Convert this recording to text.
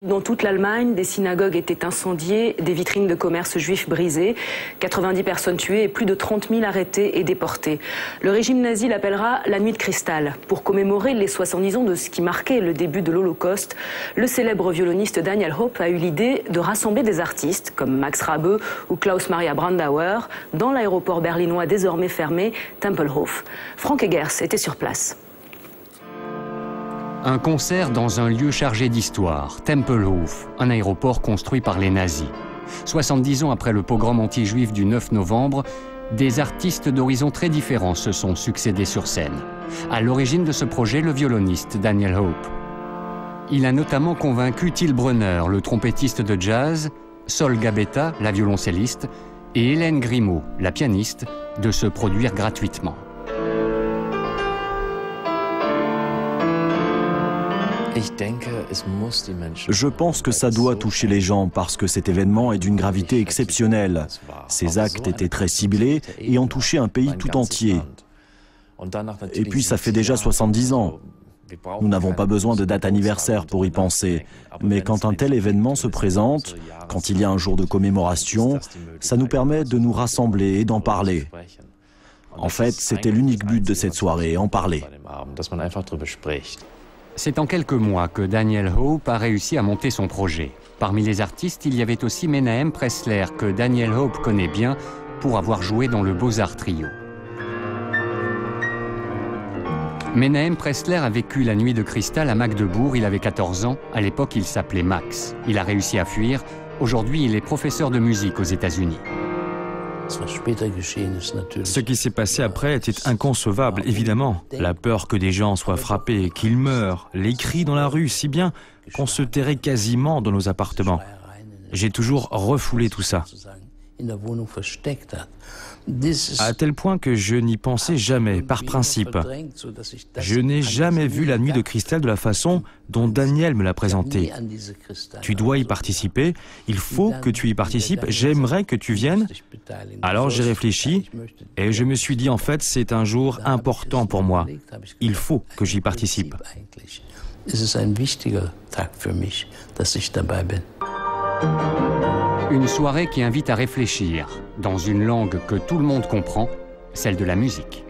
Dans toute l'Allemagne, des synagogues étaient incendiées, des vitrines de commerce juifs brisées, 90 personnes tuées et plus de 30 000 arrêtés et déportés. Le régime nazi l'appellera la Nuit de cristal. Pour commémorer les 70 ans de ce qui marquait le début de l'Holocauste, le célèbre violoniste Daniel Hope a eu l'idée de rassembler des artistes comme Max Rabe ou Klaus Maria Brandauer dans l'aéroport berlinois désormais fermé Tempelhof. Frank Eggers était sur place. Un concert dans un lieu chargé d'histoire, Tempelhof, un aéroport construit par les nazis. 70 ans après le pogrom anti-juif du 9 novembre, des artistes d'horizons très différents se sont succédés sur scène. À l'origine de ce projet, le violoniste Daniel Hope. Il a notamment convaincu Till Brunner, le trompettiste de jazz, Sol Gabetta, la violoncelliste, et Hélène Grimaud, la pianiste, de se produire gratuitement. Je pense que ça doit toucher les gens parce que cet événement est d'une gravité exceptionnelle. Ces actes étaient très ciblés et ont touché un pays tout entier. Et puis ça fait déjà 70 ans. Nous n'avons pas besoin de date anniversaire pour y penser. Mais quand un tel événement se présente, quand il y a un jour de commémoration, ça nous permet de nous rassembler et d'en parler. En fait, c'était l'unique but de cette soirée, en parler. C'est en quelques mois que Daniel Hope a réussi à monter son projet. Parmi les artistes, il y avait aussi Menahem Pressler, que Daniel Hope connaît bien pour avoir joué dans le Beaux-Arts Trio. Menahem Pressler a vécu la Nuit de cristal à Magdebourg, il avait 14 ans. À l'époque, il s'appelait Max. Il a réussi à fuir. Aujourd'hui, il est professeur de musique aux États-Unis. Ce qui s'est passé après était inconcevable, évidemment. La peur que des gens soient frappés, qu'ils meurent, les cris dans la rue, si bien qu'on se terrait quasiment dans nos appartements. J'ai toujours refoulé tout ça. À tel point que je n'y pensais jamais, par principe. Je n'ai jamais vu la Nuit de cristal de la façon dont Daniel me l'a présentée. Tu dois y participer, il faut que tu y participes, j'aimerais que tu viennes. Alors j'ai réfléchi et je me suis dit en fait c'est un jour important pour moi. Il faut que j'y participe. Une soirée qui invite à réfléchir, dans une langue que tout le monde comprend, celle de la musique.